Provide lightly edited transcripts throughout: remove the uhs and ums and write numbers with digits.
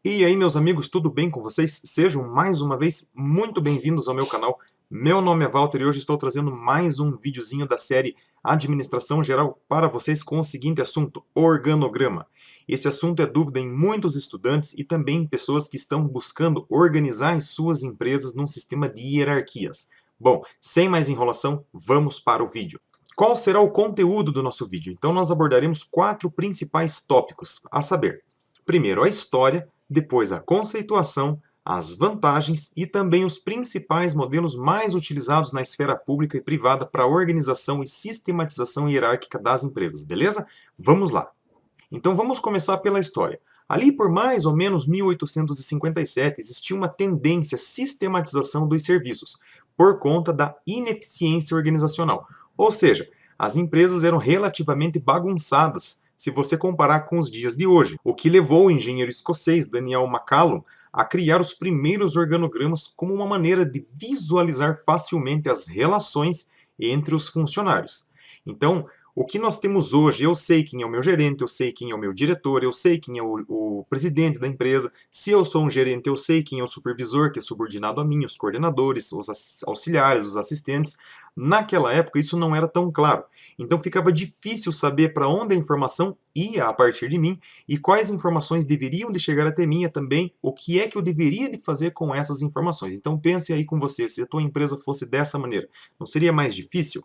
E aí, meus amigos, tudo bem com vocês? Sejam mais uma vez muito bem-vindos ao meu canal. Meu nome é Walter e hoje estou trazendo mais um videozinho da série Administração Geral para vocês com o seguinte assunto: organograma. Esse assunto é dúvida em muitos estudantes e também em pessoas que estão buscando organizar as suas empresas num sistema de hierarquias. Bom, sem mais enrolação, vamos para o vídeo. Qual será o conteúdo do nosso vídeo? Então nós abordaremos 4 principais tópicos, a saber: primeiro, a história, depois a conceituação, as vantagens e também os principais modelos mais utilizados na esfera pública e privada para a organização e sistematização hierárquica das empresas, beleza? Vamos lá! Então vamos começar pela história. Ali por mais ou menos 1857 existia uma tendência à sistematização dos serviços, por conta da ineficiência organizacional. Ou seja, as empresas eram relativamente bagunçadas, se você comparar com os dias de hoje, o que levou o engenheiro escocês Daniel McCallum a criar os primeiros organogramas como uma maneira de visualizar facilmente as relações entre os funcionários. Então, o que nós temos hoje, eu sei quem é o meu gerente, eu sei quem é o meu diretor, eu sei quem é o presidente da empresa. Se eu sou um gerente, eu sei quem é o supervisor, que é subordinado a mim, os coordenadores, os auxiliares, os assistentes. Naquela época, isso não era tão claro. Então, ficava difícil saber para onde a informação ia a partir de mim e quais informações deveriam de chegar até mim e também o que é que eu deveria de fazer com essas informações. Então, pense aí com você, se a tua empresa fosse dessa maneira, não seria mais difícil?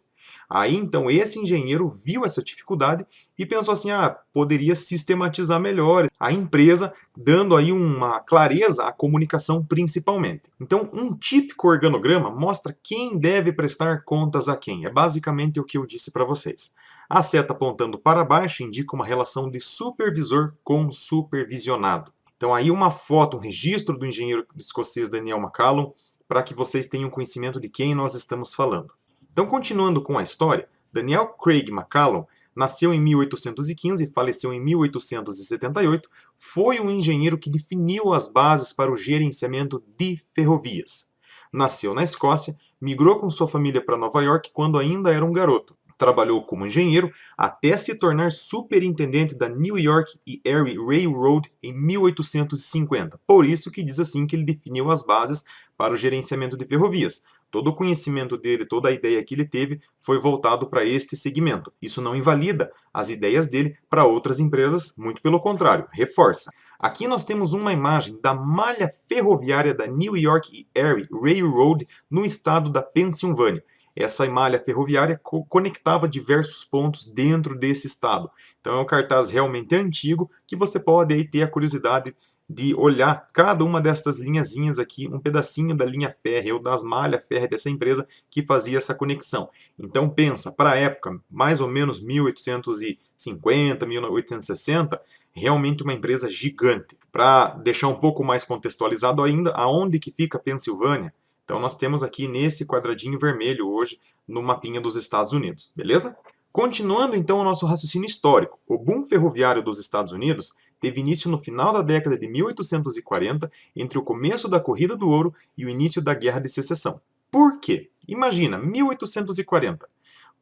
Aí então esse engenheiro viu essa dificuldade e pensou assim, poderia sistematizar melhor a empresa, dando aí uma clareza à comunicação principalmente. Então um típico organograma mostra quem deve prestar contas a quem, é basicamente o que eu disse para vocês. A seta apontando para baixo indica uma relação de supervisor com supervisionado. Então aí uma foto, um registro do engenheiro escocês Daniel McCallum, para que vocês tenham conhecimento de quem nós estamos falando. Então, continuando com a história, Daniel Craig McCallum nasceu em 1815 e faleceu em 1878, foi um engenheiro que definiu as bases para o gerenciamento de ferrovias. Nasceu na Escócia, migrou com sua família para Nova York quando ainda era um garoto. Trabalhou como engenheiro até se tornar superintendente da New York e Erie Railroad em 1850. Por isso que diz assim que ele definiu as bases para o gerenciamento de ferrovias. Todo o conhecimento dele, toda a ideia que ele teve foi voltado para este segmento. Isso não invalida as ideias dele para outras empresas, muito pelo contrário, reforça. Aqui nós temos uma imagem da malha ferroviária da New York e Erie Railroad no estado da Pensilvânia. Essa malha ferroviária conectava diversos pontos dentro desse estado. Então é um cartaz realmente antigo que você pode aí ter a curiosidade de olhar cada uma dessas linhazinhas aqui, um pedacinho da linha férrea ou das malhas férreas dessa empresa que fazia essa conexão. Então pensa, para a época, mais ou menos 1850, 1860, realmente uma empresa gigante. Para deixar um pouco mais contextualizado ainda, aonde que fica a Pensilvânia? Então nós temos aqui nesse quadradinho vermelho hoje no mapinha dos Estados Unidos, beleza? Continuando então o nosso raciocínio histórico, o boom ferroviário dos Estados Unidos teve início no final da década de 1840, entre o começo da Corrida do Ouro e o início da Guerra de Secessão. Por quê? Imagina, 1840.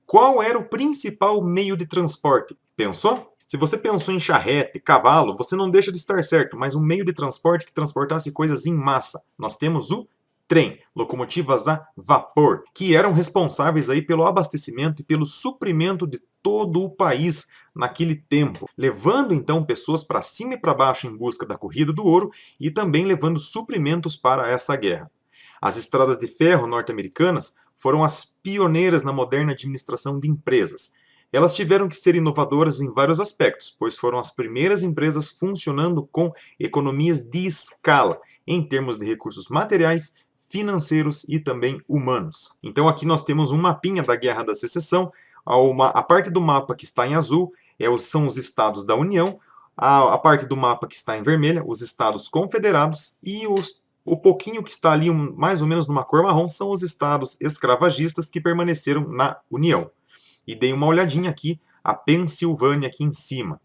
Qual era o principal meio de transporte? Pensou? Se você pensou em charrete, cavalo, você não deixa de estar certo, mas um meio de transporte que transportasse coisas em massa. Nós temos o trem, locomotivas a vapor, que eram responsáveis aí pelo abastecimento e pelo suprimento de todo o país naquele tempo, levando então pessoas para cima e para baixo em busca da corrida do ouro e também levando suprimentos para essa guerra. As estradas de ferro norte-americanas foram as pioneiras na moderna administração de empresas. Elas tiveram que ser inovadoras em vários aspectos, pois foram as primeiras empresas funcionando com economias de escala, em termos de recursos materiais, financeiros e também humanos. Então aqui nós temos um mapinha da Guerra da Secessão. A parte do mapa que está em azul são os estados da União, a parte do mapa que está em vermelha, os estados confederados, e o pouquinho que está ali mais ou menos numa cor marrom são os estados escravagistas que permaneceram na União. E dei uma olhadinha aqui, a Pensilvânia aqui em cima.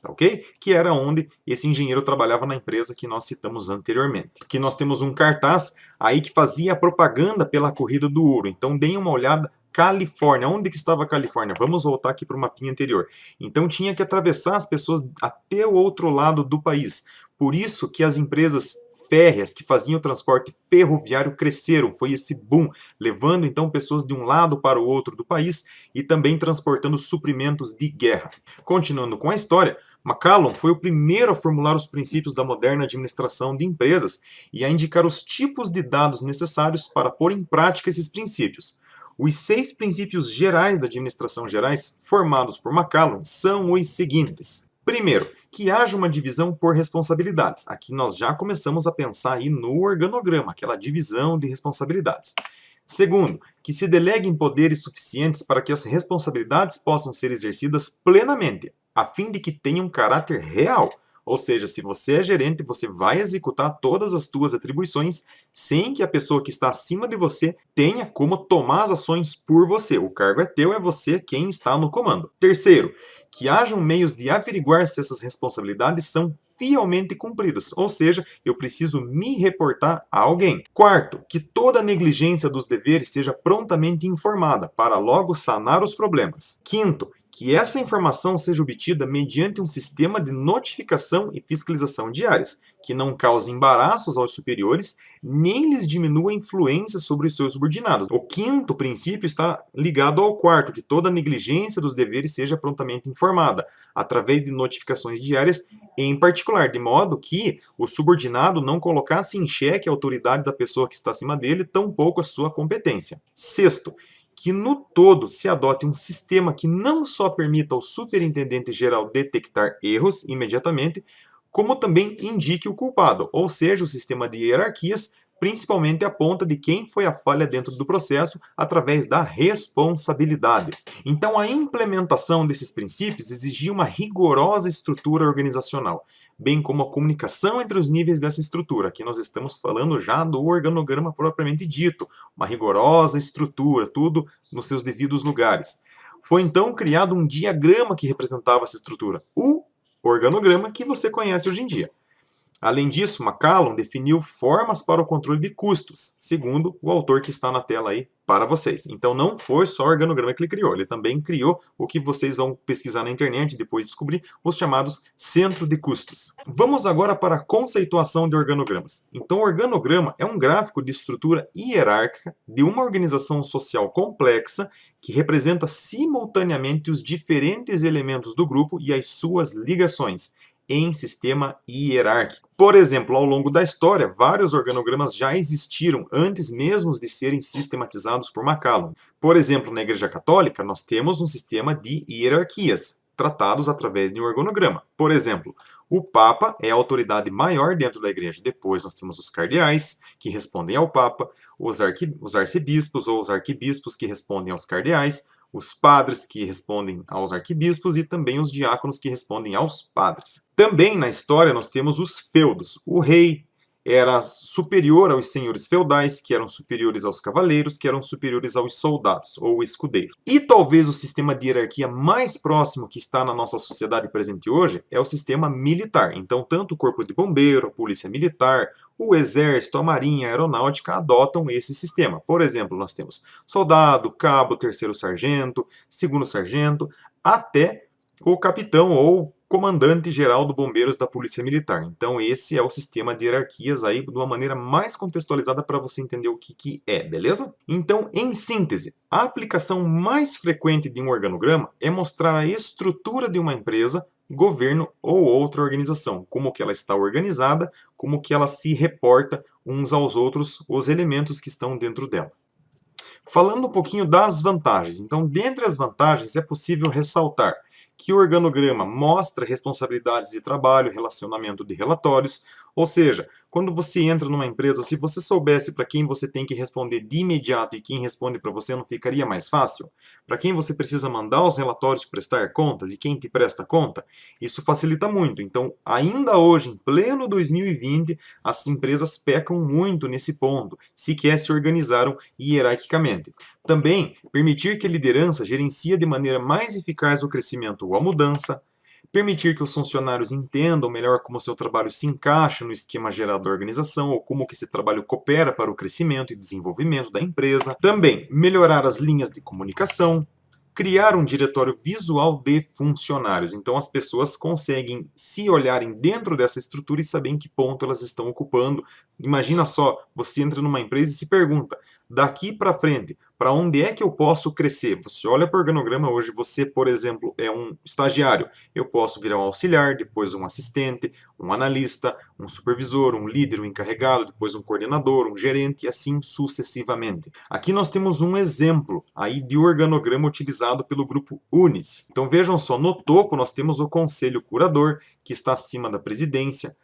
Ok? Que era onde esse engenheiro trabalhava na empresa que nós citamos anteriormente. Aqui nós temos um cartaz aí que fazia a propaganda pela corrida do ouro. Então deem uma olhada, Califórnia. Onde que estava a Califórnia? Vamos voltar aqui para o mapinha anterior. Então tinha que atravessar as pessoas até o outro lado do país. Por isso que as empresas férreas que faziam o transporte ferroviário cresceram, foi esse boom, levando então pessoas de um lado para o outro do país e também transportando suprimentos de guerra. Continuando com a história, McCallum foi o primeiro a formular os princípios da moderna administração de empresas e a indicar os tipos de dados necessários para pôr em prática esses princípios. Os 6 princípios gerais da administração gerais, formados por McCallum, são os seguintes. Primeiro, que haja uma divisão por responsabilidades. Aqui nós já começamos a pensar aí no organograma, aquela divisão de responsabilidades. Segundo, que se deleguem poderes suficientes para que as responsabilidades possam ser exercidas plenamente, a fim de que tenham caráter real. Ou seja, se você é gerente, você vai executar todas as suas atribuições sem que a pessoa que está acima de você tenha como tomar as ações por você. O cargo é teu, é você quem está no comando. Terceiro, que hajam meios de averiguar se essas responsabilidades são fielmente cumpridas, ou seja, eu preciso me reportar a alguém. Quarto, que toda negligência dos deveres seja prontamente informada, para logo sanar os problemas. Quinto, que essa informação seja obtida mediante um sistema de notificação e fiscalização diárias, que não cause embaraços aos superiores, nem lhes diminua a influência sobre os seus subordinados. O quinto princípio está ligado ao quarto, que toda negligência dos deveres seja prontamente informada, através de notificações diárias, em particular, de modo que o subordinado não colocasse em xeque a autoridade da pessoa que está acima dele, tampouco a sua competência. Sexto, que no todo se adote um sistema que não só permita ao superintendente geral detectar erros imediatamente, como também indique o culpado, ou seja, o sistema de hierarquias principalmente aponta de quem foi a falha dentro do processo através da responsabilidade. Então, a implementação desses princípios exigia uma rigorosa estrutura organizacional, bem como a comunicação entre os níveis dessa estrutura. Aqui nós estamos falando já do organograma propriamente dito, uma rigorosa estrutura, tudo nos seus devidos lugares. Foi então criado um diagrama que representava essa estrutura, o organograma que você conhece hoje em dia. Além disso, McCallum definiu formas para o controle de custos, segundo o autor que está na tela aí para vocês. Então não foi só o organograma que ele criou, ele também criou o que vocês vão pesquisar na internet e depois descobrir, os chamados centro de custos. Vamos agora para a conceituação de organogramas. Então o organograma é um gráfico de estrutura hierárquica de uma organização social complexa que representa simultaneamente os diferentes elementos do grupo e as suas ligações em sistema hierárquico. Por exemplo, ao longo da história, vários organogramas já existiram antes mesmo de serem sistematizados por McCallum. Por exemplo, na Igreja Católica, nós temos um sistema de hierarquias, tratados através de um organograma. Por exemplo, o Papa é a autoridade maior dentro da Igreja. Depois nós temos os cardeais, que respondem ao Papa, os arcebispos ou os arquibispos, que respondem aos cardeais, os padres, que respondem aos arquibispos, e também os diáconos, que respondem aos padres. Também na história nós temos os feudos. O rei era superior aos senhores feudais, que eram superiores aos cavaleiros, que eram superiores aos soldados, ou escudeiros. E talvez o sistema de hierarquia mais próximo que está na nossa sociedade presente hoje é o sistema militar. Então, tanto o corpo de bombeiro, a polícia militar, o exército, a marinha, a aeronáutica adotam esse sistema. Por exemplo, nós temos soldado, cabo, terceiro sargento, segundo sargento, até o capitão ou comandante-geral do Bombeiros da Polícia Militar. Então esse é o sistema de hierarquias aí de uma maneira mais contextualizada para você entender o que é, beleza? Então, em síntese, a aplicação mais frequente de um organograma é mostrar a estrutura de uma empresa, governo ou outra organização, como que ela está organizada, como que ela se reporta uns aos outros, os elementos que estão dentro dela. Falando um pouquinho das vantagens. Então, dentre as vantagens, é possível ressaltar que o organograma mostra responsabilidades de trabalho, relacionamento de relatórios, ou seja, quando você entra numa empresa, se você soubesse para quem você tem que responder de imediato e quem responde para você, não ficaria mais fácil? Para quem você precisa mandar os relatórios prestar contas e quem te presta conta? Isso facilita muito. Então, ainda hoje, em pleno 2020, as empresas pecam muito nesse ponto, sequer se organizaram hierarquicamente. Também, permitir que a liderança gerencie de maneira mais eficaz o crescimento ou a mudança, permitir que os funcionários entendam melhor como o seu trabalho se encaixa no esquema geral da organização ou como que esse trabalho coopera para o crescimento e desenvolvimento da empresa. Também, melhorar as linhas de comunicação, Criar um diretório visual de funcionários. Então as pessoas conseguem se olharem dentro dessa estrutura e saber em que ponto elas estão ocupando. Imagina só, você entra numa empresa e se pergunta, daqui para frente, para onde é que eu posso crescer? Você olha para o organograma hoje, você, por exemplo, é um estagiário. Eu posso virar um auxiliar, depois um assistente, um analista, um supervisor, um líder, um encarregado, depois um coordenador, um gerente e assim sucessivamente. Aqui nós temos um exemplo aí de organograma utilizado pelo grupo UNIS. Então vejam só, no topo nós temos o conselho curador, que está acima da presidência.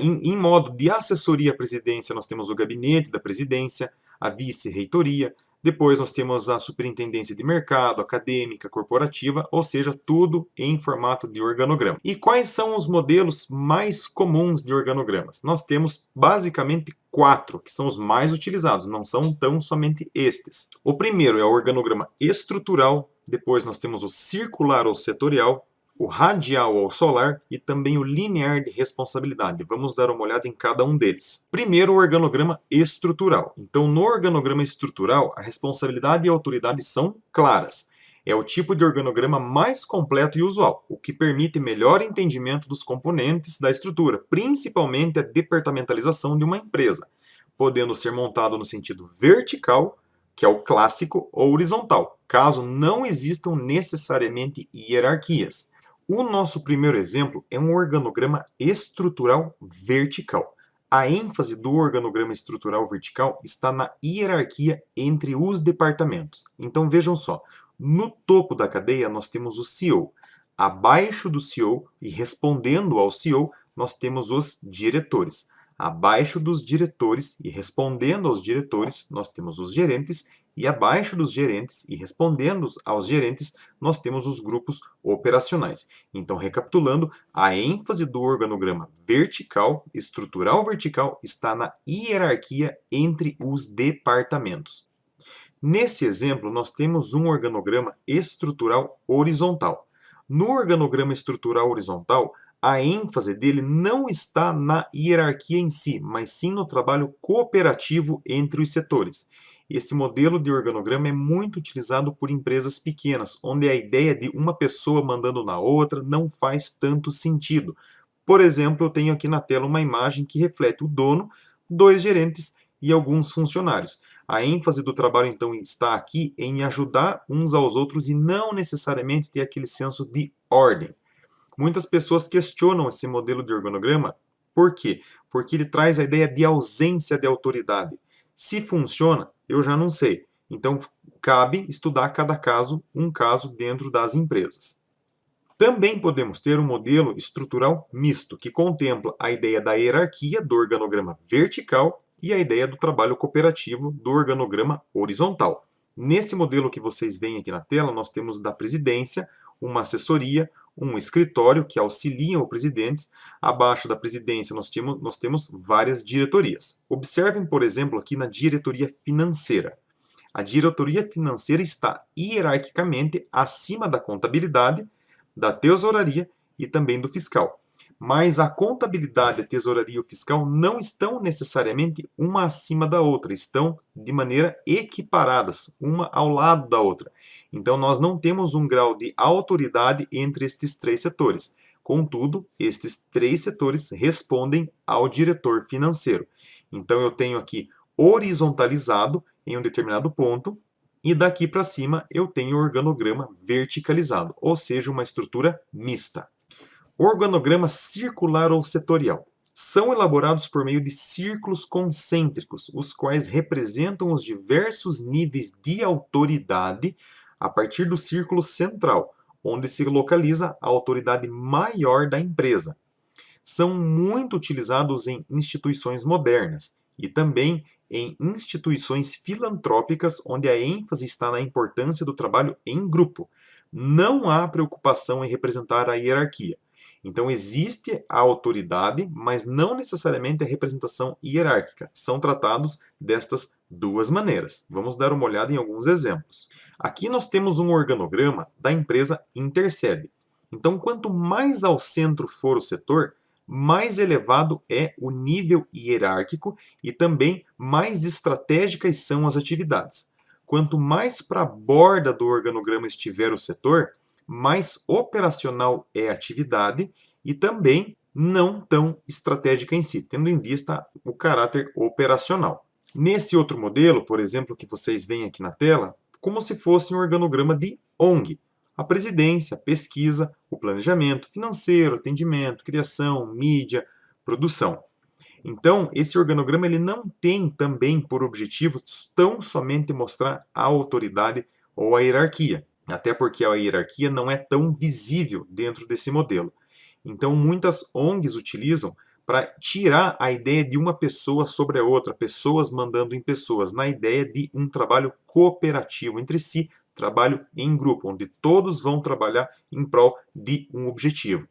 Em modo de assessoria à presidência, nós temos o gabinete da presidência, a vice-reitoria, depois nós temos a superintendência de mercado, acadêmica, corporativa, ou seja, tudo em formato de organograma. E quais são os modelos mais comuns de organogramas? Nós temos basicamente 4, que são os mais utilizados, não são tão somente estes. O primeiro é o organograma estrutural, depois nós temos o circular ou setorial, o radial ou solar e também o linear de responsabilidade. Vamos dar uma olhada em cada um deles. Primeiro, o organograma estrutural. Então, no organograma estrutural, a responsabilidade e a autoridade são claras. É o tipo de organograma mais completo e usual, o que permite melhor entendimento dos componentes da estrutura, principalmente a departamentalização de uma empresa, podendo ser montado no sentido vertical, que é o clássico, ou horizontal, caso não existam necessariamente hierarquias. O nosso primeiro exemplo é um organograma estrutural vertical. A ênfase do organograma estrutural vertical está na hierarquia entre os departamentos. Então vejam só, no topo da cadeia nós temos o CEO. Abaixo do CEO e respondendo ao CEO, nós temos os diretores. Abaixo dos diretores e respondendo aos diretores, nós temos os gerentes. E abaixo dos gerentes e respondendo aos gerentes, nós temos os grupos operacionais. Então, recapitulando, a ênfase do organograma vertical, estrutural vertical, está na hierarquia entre os departamentos. Nesse exemplo, nós temos um organograma estrutural horizontal. No organograma estrutural horizontal, a ênfase dele não está na hierarquia em si, mas sim no trabalho cooperativo entre os setores. Esse modelo de organograma é muito utilizado por empresas pequenas, onde a ideia de uma pessoa mandando na outra não faz tanto sentido. Por exemplo, eu tenho aqui na tela uma imagem que reflete o dono, 2 gerentes e alguns funcionários. A ênfase do trabalho, então, está aqui em ajudar uns aos outros e não necessariamente ter aquele senso de ordem. Muitas pessoas questionam esse modelo de organograma. Por quê? Porque ele traz a ideia de ausência de autoridade. Se funciona, eu já não sei. Então, cabe estudar cada caso, um caso dentro das empresas. Também podemos ter um modelo estrutural misto, que contempla a ideia da hierarquia do organograma vertical e a ideia do trabalho cooperativo do organograma horizontal. Nesse modelo que vocês veem aqui na tela, nós temos da presidência, uma assessoria, um escritório que auxiliam os presidentes. Abaixo da presidência nós temos várias diretorias. Observem, por exemplo, aqui na diretoria financeira. A diretoria financeira está hierarquicamente acima da contabilidade, da tesouraria e também do fiscal. Mas a contabilidade, a tesouraria e o fiscal não estão necessariamente uma acima da outra, estão de maneira equiparadas, uma ao lado da outra. Então nós não temos um grau de autoridade entre estes 3 setores. Contudo, estes 3 setores respondem ao diretor financeiro. Então eu tenho aqui horizontalizado em um determinado ponto, e daqui para cima eu tenho organograma verticalizado, ou seja, uma estrutura mista. Organograma circular ou setorial. São elaborados por meio de círculos concêntricos, os quais representam os diversos níveis de autoridade a partir do círculo central, onde se localiza a autoridade maior da empresa. São muito utilizados em instituições modernas e também em instituições filantrópicas, onde a ênfase está na importância do trabalho em grupo. Não há preocupação em representar a hierarquia. Então existe a autoridade, mas não necessariamente a representação hierárquica. São tratados destas 2 maneiras. Vamos dar uma olhada em alguns exemplos. Aqui nós temos um organograma da empresa Interced. Então, quanto mais ao centro for o setor, mais elevado é o nível hierárquico e também mais estratégicas são as atividades. quanto mais para a borda do organograma estiver o setor, mais operacional é a atividade e também não tão estratégica em si, tendo em vista o caráter operacional. Nesse outro modelo, por exemplo, que vocês veem aqui na tela, como se fosse um organograma de ONG. A presidência, pesquisa, o planejamento financeiro, atendimento, criação, mídia, produção. Então, esse organograma ele não tem também por objetivo tão somente mostrar a autoridade ou a hierarquia, até porque a hierarquia não é tão visível dentro desse modelo. Então, muitas ONGs utilizam para tirar a ideia de uma pessoa sobre a outra, pessoas mandando em pessoas, na ideia de um trabalho cooperativo entre si, trabalho em grupo, onde todos vão trabalhar em prol de um objetivo.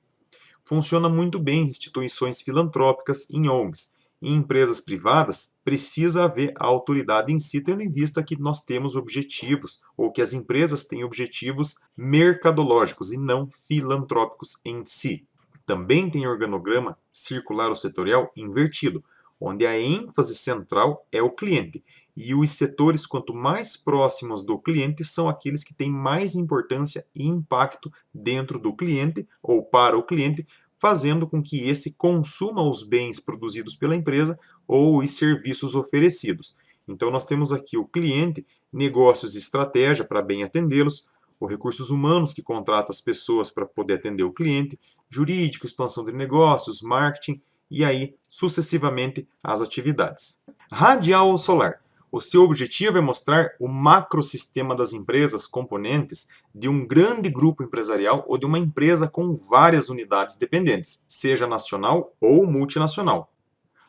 Funciona muito bem em instituições filantrópicas, em ONGs. Em empresas privadas, precisa haver a autoridade em si, tendo em vista que nós temos objetivos, ou que as empresas têm objetivos mercadológicos e não filantrópicos em si. Também tem organograma circular ou setorial invertido, onde a ênfase central é o cliente. E os setores, quanto mais próximos do cliente, são aqueles que têm mais importância e impacto dentro do cliente ou para o cliente, fazendo com que esse consuma os bens produzidos pela empresa ou os serviços oferecidos. Então, nós temos aqui o cliente, negócios e estratégia para bem atendê-los, os recursos humanos que contrata as pessoas para poder atender o cliente, jurídico, expansão de negócios, marketing e aí sucessivamente as atividades. Radial ou solar. O seu objetivo é mostrar o macrosistema das empresas componentes de um grande grupo empresarial ou de uma empresa com várias unidades dependentes, seja nacional ou multinacional.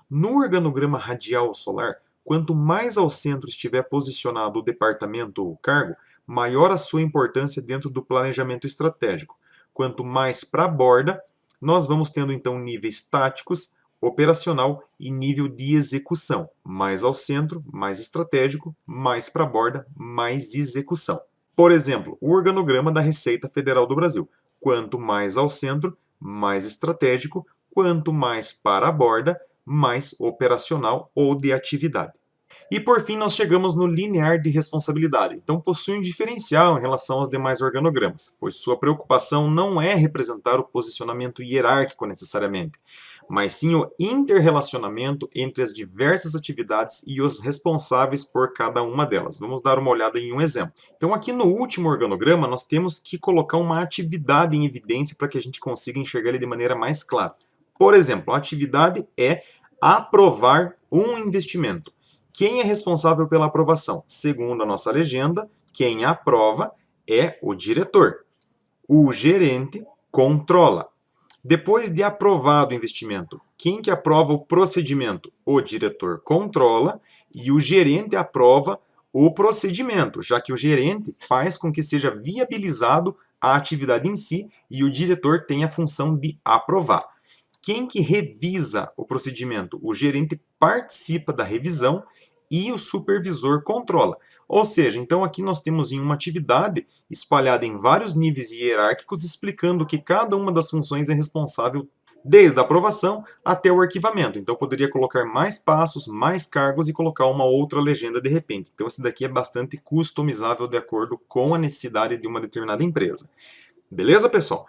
No organograma radial ou solar, quanto mais ao centro estiver posicionado o departamento ou o cargo, maior a sua importância dentro do planejamento estratégico. Quanto mais para a borda, nós vamos tendo então níveis táticos, operacional e nível de execução. Mais ao centro, mais estratégico, mais para a borda, mais execução. Por exemplo, o organograma da Receita Federal do Brasil. Quanto mais ao centro, mais estratégico, quanto mais para a borda, mais operacional ou de atividade. E por fim, nós chegamos no linear de responsabilidade. Então, possui um diferencial em relação aos demais organogramas, pois sua preocupação não é representar o posicionamento hierárquico necessariamente, mas sim o interrelacionamento entre as diversas atividades e os responsáveis por cada uma delas. Vamos dar uma olhada em um exemplo. Então, aqui no último organograma, nós temos que colocar uma atividade em evidência para que a gente consiga enxergar ele de maneira mais clara. Por exemplo, a atividade é aprovar um investimento. Quem é responsável pela aprovação? Segundo a nossa legenda, quem aprova é o diretor. O gerente controla. Depois de aprovado o investimento, quem que aprova o procedimento? O diretor controla e o gerente aprova o procedimento, já que o gerente faz com que seja viabilizado a atividade em si e o diretor tem a função de aprovar. Quem que revisa o procedimento? O gerente participa da revisão e o supervisor controla. Ou seja, então aqui nós temos em uma atividade espalhada em vários níveis hierárquicos, explicando que cada uma das funções é responsável desde a aprovação até o arquivamento. Então poderia colocar mais passos, mais cargos e colocar uma outra legenda de repente. Então esse daqui é bastante customizável de acordo com a necessidade de uma determinada empresa. Beleza, pessoal?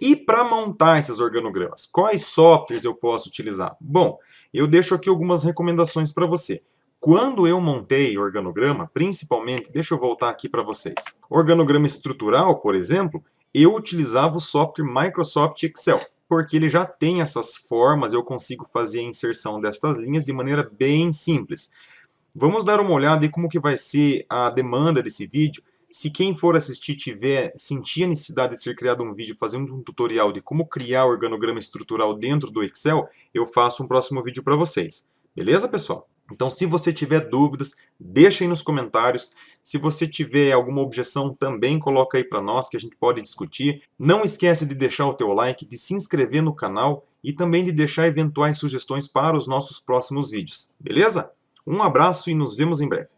E para montar esses organogramas, quais softwares eu posso utilizar? Bom, eu deixo aqui algumas recomendações para você. Quando eu montei organograma, principalmente, deixa eu voltar aqui para vocês. Organograma estrutural, por exemplo, eu utilizava o software Microsoft Excel, porque ele já tem essas formas, eu consigo fazer a inserção destas linhas de maneira bem simples. Vamos dar uma olhada em como que vai ser a demanda desse vídeo. Se quem for assistir sentir a necessidade de ser criado um vídeo fazendo um tutorial de como criar organograma estrutural dentro do Excel, eu faço um próximo vídeo para vocês. Beleza, pessoal? Então, se você tiver dúvidas, deixa aí nos comentários. Se você tiver alguma objeção, também coloca aí para nós que a gente pode discutir. Não esquece de deixar o teu like, de se inscrever no canal e também de deixar eventuais sugestões para os nossos próximos vídeos. Beleza? Um abraço e nos vemos em breve.